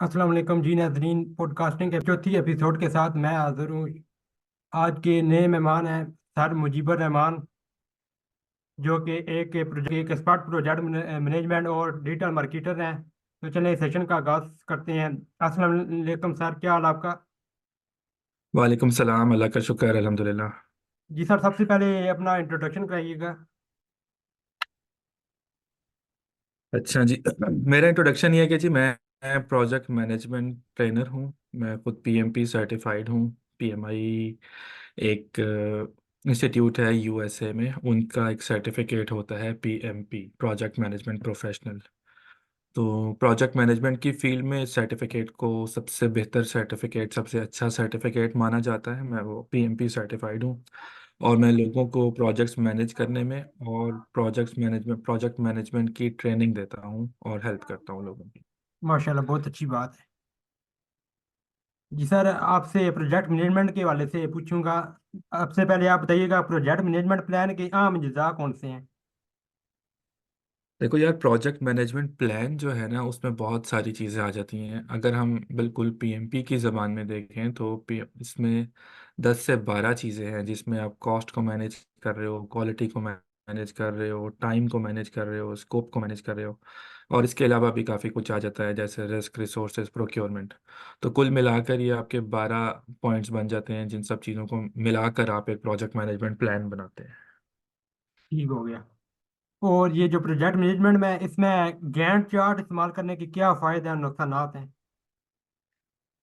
अस्सलाम वालेकुम जी नाजरीन। पॉडकास्टिंग के चौथी एपिसोड के साथ मैं हाजिर हूँ। आज के नए मेहमान हैं सर मुजीबर रहमान, जो कि एक एक्सपर्ट प्रोजेक्ट मैनेजमेंट और डिजिटल मार्केटर हैं। तो चलिए सेशन का आगाज करते हैं। अस्सलाम वालेकुम सर, क्या हाल आपका? वालेकुम सलाम। अल्लाह का शुक्र है, अल्हम्दुलिल्लाह। जी सर, सबसे पहले अपना इंट्रोडक्शन कराइएगा। अच्छा जी। मेरा इंट्रोडक्शन ये है कि जी मैं प्रोजेक्ट मैनेजमेंट ट्रेनर हूँ। मैं खुद पीएमपी सर्टिफाइड हूँ। पीएमआई एक इंस्टीट्यूट है यूएसए में, उनका एक सर्टिफिकेट होता है पीएमपी, प्रोजेक्ट मैनेजमेंट प्रोफेशनल। तो प्रोजेक्ट मैनेजमेंट की फील्ड में इस सर्टिफिकेट को सबसे बेहतर सर्टिफिकेट, सबसे अच्छा सर्टिफिकेट माना जाता है। मैं वो पीएमपी सर्टिफाइड हूँ और मैं लोगों को प्रोजेक्ट्स मैनेज करने में और प्रोजेक्ट मैनेजमेंट की ट्रेनिंग देता हूँ और हेल्प करता हूँ लोगों की। माशाल्लाह, बहुत अच्छी बात है। जी सर, आपसे प्रोजेक्ट मैनेजमेंट के हवाले से पूछूंगा। सबसे पहले आप बताइएगा, प्रोजेक्ट मैनेजमेंट प्लान के आम अज्जा कौन से हैं? देखो यार, प्रोजेक्ट मैनेजमेंट प्लान जो है ना, उसमें बहुत सारी चीज़ें आ जाती हैं। अगर हम बिल्कुल पीएमपी की ज़बान में देखें तो इसमें 10 से 12 चीज़ें हैं, जिसमें आप कॉस्ट को मैनेज कर रहे हो, क्वालिटी को मैनेज कर रहे हो, टाइम को मैनेज कर रहे हो, स्कोप को मैनेज कर रहे हो। और इसके अलावा भी काफ़ी कुछ आ जाता है, जैसे रिस्क, रिसोर्सेज, प्रोक्योरमेंट। तो कुल मिलाकर ये आपके 12 पॉइंट्स बन जाते हैं, जिन सब चीज़ों को मिलाकर आप एक प्रोजेक्ट मैनेजमेंट प्लान बनाते हैं। ठीक हो गया। और ये जो प्रोजेक्ट मैनेजमेंट में, इसमें गैंट चार्ट इस्तेमाल करने के क्या फायदे और नुकसानात हैं?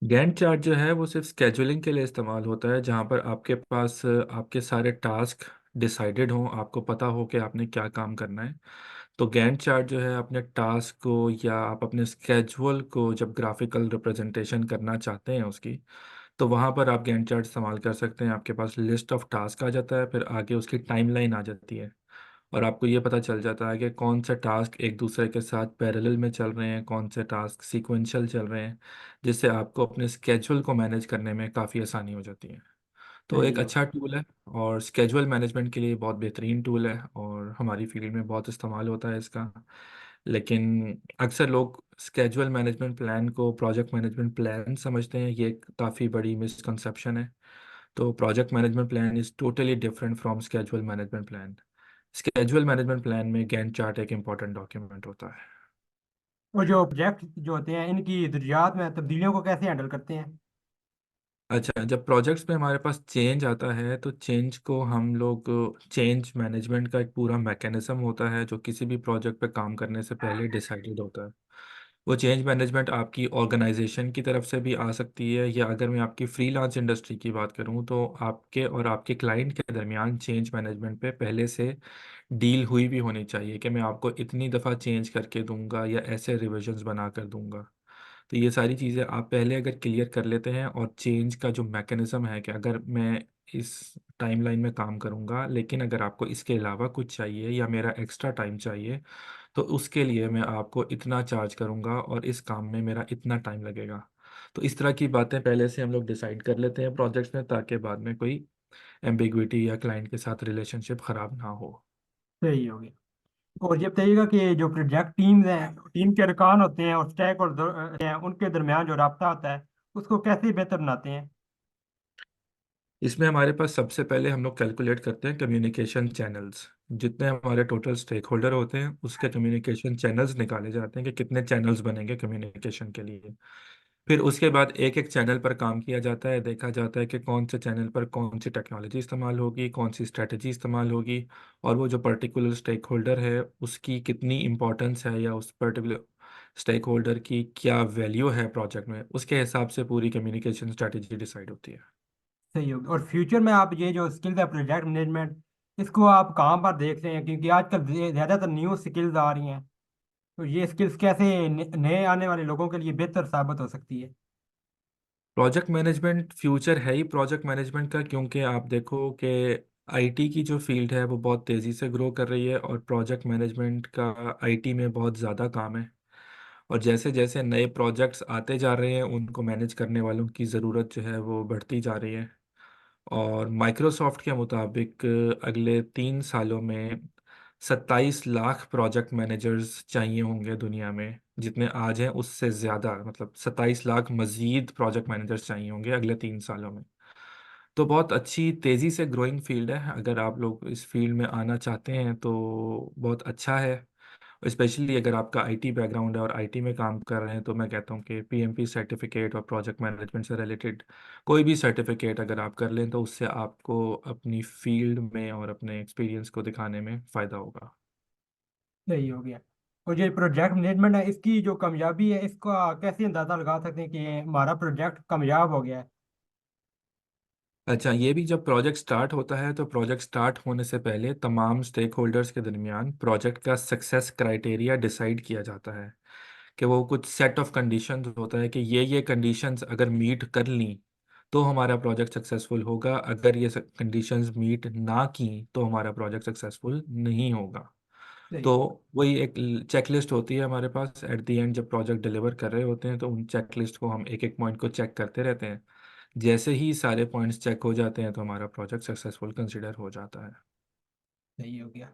गैंट चार्ट जो है वो सिर्फ स्केजुअलिंग के लिए इस्तेमाल होता है, जहाँ पर आपके पास आपके सारे टास्क डिसाइडेड हों, आपको पता हो कि आपने क्या काम करना है। तो गैंट चार्ट जो है, अपने टास्क को या आप अपने स्केजुअल को जब ग्राफिकल रिप्रेजेंटेशन करना चाहते हैं उसकी, तो वहाँ पर आप गैंट चार्ट इस्तेमाल कर सकते हैं। आपके पास लिस्ट ऑफ टास्क आ जाता है, फिर आगे उसकी टाइमलाइन आ जाती है और आपको ये पता चल जाता है कि कौन से टास्क एक दूसरे के साथ पैरेलल में चल रहे हैं, कौन से टास्क सीक्वेंशियल चल रहे हैं, जिससे आपको अपने स्केजुअल को मैनेज करने में काफ़ी आसानी हो जाती है। तो सही एक हो। अच्छा टूल है और स्केजुअल मैनेजमेंट के लिए बहुत बेहतरीन टूल है और हमारी फील्ड में बहुत इस्तेमाल होता है इसका। लेकिन अक्सर लोग स्केजुअल मैनेजमेंट प्लान को प्रोजेक्ट मैनेजमेंट प्लान समझते हैं, ये एक काफ़ी बड़ी मिसकंसेप्शन है। तो project management plan is totally different from schedule management plan. Schedule management plan में गैंट चार्ट एक इम्पॉर्टेंट डॉक्यूमेंट होता है। और जो प्रोजेक्ट जो होते हैं, इनकी ज़रूरियात में तब्दीलियों को कैसे हैंडल करते हैं? अच्छा, जब प्रोजेक्ट्स में हमारे पास चेंज आता है तो चेंज को हम लोग, चेंज मैनेजमेंट का एक पूरा मैकेनिज्म होता है जो किसी भी प्रोजेक्ट पे काम करने से पहले डिसाइडेड होता है। वो चेंज मैनेजमेंट आपकी ऑर्गेनाइजेशन की तरफ से भी आ सकती है, या अगर मैं आपकी फ्रीलांस इंडस्ट्री की बात करूं तो आपके और आपके क्लाइंट के दरमियान चेंज मैनेजमेंट पे पहले से डील हुई भी होनी चाहिए कि मैं आपको इतनी दफ़ा चेंज करके दूंगा या ऐसे रिविजन्स बना कर दूंगा। तो ये सारी चीज़ें आप पहले अगर क्लियर कर लेते हैं, और चेंज का जो मैकेनिज़्म है कि अगर मैं इस टाइमलाइन में काम करूंगा, लेकिन अगर आपको इसके अलावा कुछ चाहिए या मेरा एक्स्ट्रा टाइम चाहिए, तो उसके लिए मैं आपको इतना चार्ज करूंगा और इस काम में मेरा इतना टाइम लगेगा। तो इस तरह की बातें पहले से हम लोग डिसाइड कर लेते हैं प्रोजेक्ट्स में, ताकि बाद में कोई एम्बिग्विटी या क्लाइंट के साथ रिलेशनशिप ख़राब ना हो। सही हो गया। और ये बताइएगा कि जो प्रोजेक्ट टीम्स हैं, टीम के अरकान होते हैं और स्टैक और हैं, उनके दरमियान जो राब्ता होता है, उसको कैसे बेहतर बनाते हैं? इसमें हमारे पास सबसे पहले हम लोग कैलकुलेट करते हैं कम्युनिकेशन चैनल्स। जितने हमारे टोटल स्टेक होल्डर होते हैं उसके कम्युनिकेशन चैनल्स निकाले जाते हैं कि कितने चैनल्स बनेंगे कम्युनिकेशन के लिए। फिर उसके बाद एक एक चैनल पर काम किया जाता है, देखा जाता है कि कौन से चैनल पर कौन सी टेक्नोलॉजी इस्तेमाल होगी, कौन सी स्ट्रेटजी इस्तेमाल होगी, और वो जो पर्टिकुलर स्टेक होल्डर है उसकी कितनी इम्पोर्टेंस है, या उस पर्टिकुलर स्टेक होल्डर की क्या वैल्यू है प्रोजेक्ट में, उसके हिसाब से पूरी कम्युनिकेशन स्ट्रेटजी डिसाइड होती है। सही हो गया। और फ्यूचर में आप ये जो स्किल्स है प्रोजेक्ट मैनेजमेंट, इसको आप कहाँ पर देख रहे हैं? क्योंकि आजकल ज़्यादातर न्यू स्किल्स आ रही हैं। तो ये स्किल्स कैसे नए आने वाले लोगों के लिए बेहतर साबित हो सकती है? प्रोजेक्ट मैनेजमेंट फ्यूचर है ही प्रोजेक्ट मैनेजमेंट का, क्योंकि आप देखो कि आईटी की जो फील्ड है वो बहुत तेज़ी से ग्रो कर रही है और प्रोजेक्ट मैनेजमेंट का आईटी में बहुत ज़्यादा काम है। और जैसे जैसे नए प्रोजेक्ट्स आते जा रहे हैं, उनको मैनेज करने वालों की ज़रूरत जो है वो बढ़ती जा रही है। और माइक्रोसॉफ्ट के मुताबिक अगले 3 सालों में 27 लाख प्रोजेक्ट मैनेजर्स चाहिए होंगे दुनिया में, जितने आज हैं उससे ज़्यादा, मतलब 27 लाख मज़ीद प्रोजेक्ट मैनेजर्स चाहिए होंगे अगले 3 सालों में। तो बहुत अच्छी तेज़ी से ग्रोइंग फील्ड है। अगर आप लोग इस फील्ड में आना चाहते हैं तो बहुत अच्छा है। स्पेशली अगर आपका आईटी बैकग्राउंड है और आईटी में काम कर रहे हैं, तो मैं कहता हूँ कि पीएमपी सर्टिफिकेट और प्रोजेक्ट मैनेजमेंट से रिलेटेड कोई भी सर्टिफिकेट अगर आप कर लें तो उससे आपको अपनी फील्ड में और अपने एक्सपीरियंस को दिखाने में फ़ायदा होगा। सही हो गया। और ये प्रोजेक्ट मैनेजमेंट है, इसकी जो कामयाबी है इसका कैसे अंदाजा लगा सकते हैं कि हमारा प्रोजेक्ट कामयाब हो गया है? अच्छा, ये भी जब प्रोजेक्ट स्टार्ट होता है तो प्रोजेक्ट स्टार्ट होने से पहले तमाम स्टेक होल्डर्स के दरमियान प्रोजेक्ट का सक्सेस क्राइटेरिया डिसाइड किया जाता है। कि वो कुछ सेट ऑफ कंडीशंस होता है कि ये कंडीशंस अगर मीट कर ली तो हमारा प्रोजेक्ट सक्सेसफुल होगा, अगर ये कंडीशंस मीट ना की तो हमारा प्रोजेक्ट सक्सेसफुल नहीं होगा। सही। तो वही एक चेकलिस्ट होती है हमारे पास एट द एंड, जब प्रोजेक्ट डिलीवर कर रहे होते हैं तो उन चेकलिस्ट को हम एक एक पॉइंट को चेक करते रहते हैं। जैसे ही सारे पॉइंट्स चेक हो जाते हैं तो हमारा प्रोजेक्ट सक्सेसफुल कंसिडर हो जाता है। सही हो गया।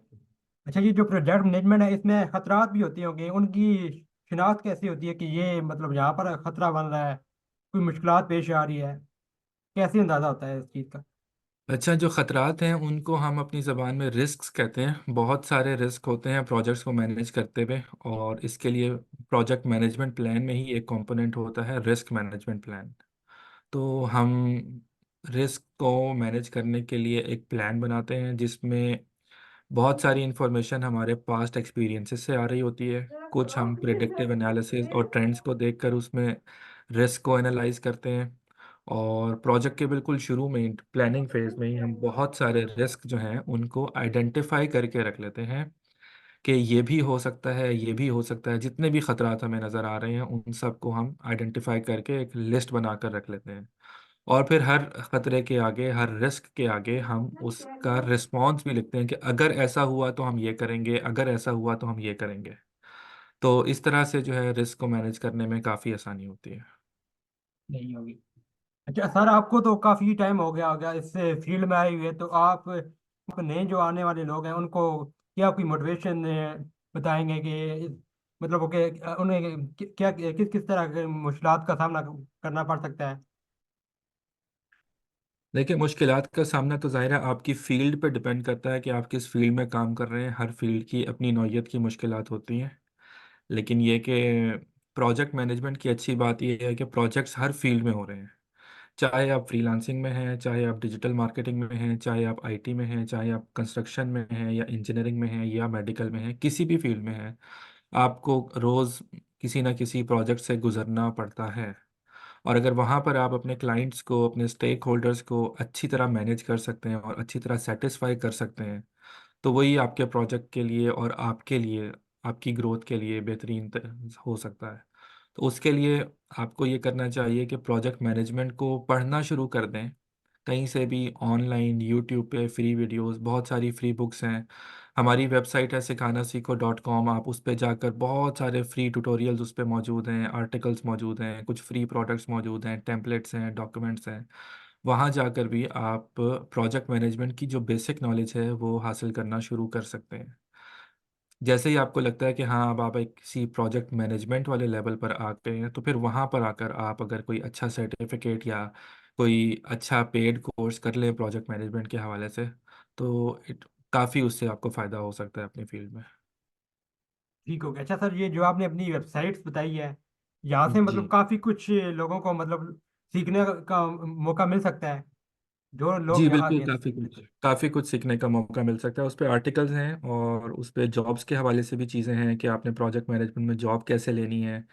अच्छा, ये जो प्रोजेक्ट मैनेजमेंट है इसमें खतरात भी होते होंगे, उनकी शिनाख्त कैसी होती है कि ये मतलब यहाँ पर खतरा बन रहा है, कोई मुश्किलात पेश आ रही है, कैसे अंदाजा होता है इस चीज़ का? अच्छा, जो ख़तरात हैं उनको हम अपनी ज़बान में रिस्क्स कहते हैं। बहुत सारे रिस्क होते हैं प्रोजेक्ट्स को मैनेज करते हुए, और इसके लिए प्रोजेक्ट मैनेजमेंट प्लान में ही एक कंपोनेंट होता है रिस्क मैनेजमेंट प्लान। तो हम रिस्क को मैनेज करने के लिए एक प्लान बनाते हैं जिसमें बहुत सारी इन्फॉर्मेशन हमारे पास्ट एक्सपीरियंसेस से आ रही होती है। कुछ हम प्रिडिक्टिव एनालिसिस और ट्रेंड्स को देखकर उसमें रिस्क को एनालाइज करते हैं। और प्रोजेक्ट के बिल्कुल शुरू में प्लानिंग फेज में ही हम बहुत सारे रिस्क जो हैं उनको आइडेंटिफाई करके रख लेते हैं कि ये भी हो सकता है, ये भी हो सकता है। जितने भी खतरात हमें नज़र आ रहे हैं उन सब को हम आइडेंटिफाई करके एक लिस्ट बनाकर रख लेते हैं। और फिर हर खतरे के आगे, हर रिस्क के आगे हम उसका रिस्पॉन्स भी लिखते हैं कि अगर ऐसा हुआ तो हम ये करेंगे, अगर ऐसा हुआ तो हम ये करेंगे। तो इस तरह से जो है रिस्क को मैनेज करने में काफ़ी आसानी होती है। नहीं होगी। अच्छा सर, आपको तो काफ़ी टाइम हो गया इससे फील्ड में आए हुए, तो आप नए जो आने वाले लोग हैं उनको क्या कोई मोटिवेशन बताएंगे कि मतलब ओके उन्हें क्या किस किस तरह के मुश्किलात का सामना करना पड़ सकता है? देखिए, मुश्किलात का सामना तो ज़ाहिर है आपकी फ़ील्ड पे डिपेंड करता है कि आप किस फ़ील्ड में काम कर रहे हैं। हर फ़ील्ड की अपनी नौइयत की मुश्किलात होती हैं। लेकिन ये कि प्रोजेक्ट मैनेजमेंट की अच्छी बात ये है कि प्रोजेक्ट्स हर फ़ील्ड में हो रहे हैं। चाहे आप फ्रीलांसिंग में हैं, चाहे आप डिजिटल मार्केटिंग में हैं, चाहे आप आईटी में हैं, चाहे आप कंस्ट्रक्शन में हैं या इंजीनियरिंग में हैं या मेडिकल में हैं, किसी भी फील्ड में हैं, आपको रोज़ किसी ना किसी प्रोजेक्ट से गुजरना पड़ता है। और अगर वहाँ पर आप अपने क्लाइंट्स को, अपने स्टेक होल्डर्स को अच्छी तरह मैनेज कर सकते हैं और अच्छी तरह सेटिस्फाई कर सकते हैं, तो वही आपके प्रोजेक्ट के लिए और आपके लिए, आपकी ग्रोथ के लिए बेहतरीन हो सकता है। तो उसके लिए आपको ये करना चाहिए कि प्रोजेक्ट मैनेजमेंट को पढ़ना शुरू कर दें। कहीं से भी ऑनलाइन यूट्यूब पे फ्री वीडियोस, बहुत सारी फ्री बुक्स हैं। हमारी वेबसाइट है सिखाना सीखो.com, आप उस पे जाकर बहुत सारे फ्री ट्यूटोरियल्स उस पे मौजूद हैं, आर्टिकल्स मौजूद हैं, कुछ फ्री प्रोडक्ट्स मौजूद हैं, टेम्पलेट्स हैं, डॉक्यूमेंट्स हैं। वहाँ जाकर भी आप प्रोजेक्ट मैनेजमेंट की जो बेसिक नॉलेज है वो हासिल करना शुरू कर सकते हैं। जैसे ही आपको लगता है कि हाँ, अब आप एक किसी प्रोजेक्ट मैनेजमेंट वाले लेवल पर आ गए हैं, तो फिर वहाँ पर आकर आप अगर कोई अच्छा सर्टिफिकेट या कोई अच्छा पेड कोर्स कर लें प्रोजेक्ट मैनेजमेंट के हवाले से, तो इट काफ़ी उससे आपको फ़ायदा हो सकता है अपनी फील्ड में। ठीक हो गया। अच्छा सर, ये जो आपने अपनी वेबसाइट्स बताई है, यहाँ से जी मतलब काफ़ी कुछ लोगों को मतलब सीखने का मौका मिल सकता है, जो लोग जी, यहाँ बिल्कुल, गए। काफ़ी कुछ सीखने का मौका मिल सकता है। उस पे आर्टिकल्स हैं और उस पे जॉब्स के हवाले से भी चीज़ें हैं कि आपने प्रोजेक्ट मैनेजमेंट में जॉब कैसे लेनी है।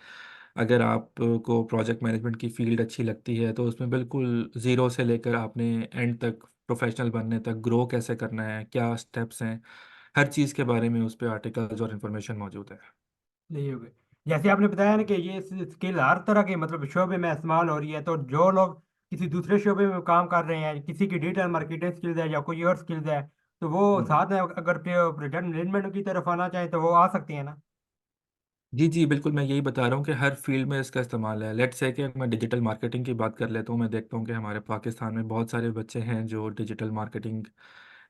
अगर आपको प्रोजेक्ट मैनेजमेंट की फील्ड अच्छी लगती है तो उसमें बिल्कुल ज़ीरो से लेकर आपने एंड तक, प्रोफेशनल बनने तक ग्रो कैसे करना है, क्या स्टेप्स हैं, हर चीज़ के बारे में उस पे आर्टिकल्स और इन्फॉर्मेशन मौजूद है। नहीं हो गए। जैसे आपने बताया ना कि ये स्किल हर तरह के मतलब शोबे में इस्तेमाल हो रही है, तो जो लोग किसी दूसरे शोबे में काम कर रहे हैं, किसी की डिजिटल मार्केटिंग स्किल्स है या कोई और स्किल्स है, तो वो हम्म। साथ में अगर प्रोजेक्ट मैनेजमेंट की तरफ आना चाहें तो वो आ सकती है ना? जी जी, बिल्कुल, मैं यही बता रहा हूँ कि हर फील्ड में इसका इस्तेमाल है। लेट्स से कि मैं डिजिटल मार्केटिंग की बात कर लेता हूँ। मैं देखता हूँ कि हमारे पाकिस्तान में बहुत सारे बच्चे हैं जो डिजिटल मार्केटिंग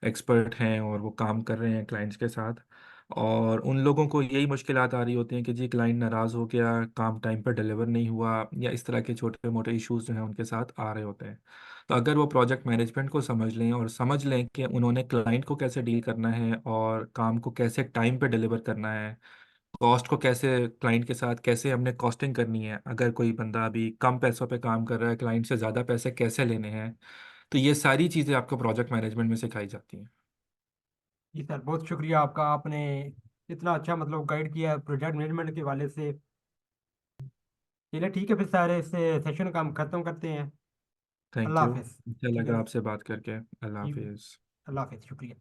एक्सपर्ट हैं और वो काम कर रहे हैं क्लाइंट्स के साथ। और उन लोगों को यही मुश्किलात आ रही होती हैं कि जी क्लाइंट नाराज़ हो गया, काम टाइम पर डिलीवर नहीं हुआ, या इस तरह के छोटे मोटे इश्यूज जो हैं उनके साथ आ रहे होते हैं। तो अगर वो प्रोजेक्ट मैनेजमेंट को समझ लें और समझ लें कि उन्होंने क्लाइंट को कैसे डील करना है और काम को कैसे टाइम पे डिलीवर करना है, कॉस्ट को कैसे क्लाइंट के साथ कैसे हमने कॉस्टिंग करनी है, अगर कोई बंदा अभी कम पैसों पे काम कर रहा है क्लाइंट से ज़्यादा पैसे कैसे लेने हैं, तो ये सारी चीज़ें आपको प्रोजेक्ट मैनेजमेंट में सिखाई जाती हैं। जी सर, बहुत शुक्रिया आपका। आपने इतना अच्छा मतलब गाइड किया प्रोजेक्ट मैनेजमेंट के वाले से। चलिए ठीक है, फिर सारे इस सेशन का हम खत्म करते हैं। Thank Allah you. हाफिज़। अच्छा ठीक है लगा सर। आपसे बात करके। अल्लाह जी, हाफिज़। अल्लाह हाफिज़, शुक्रिया।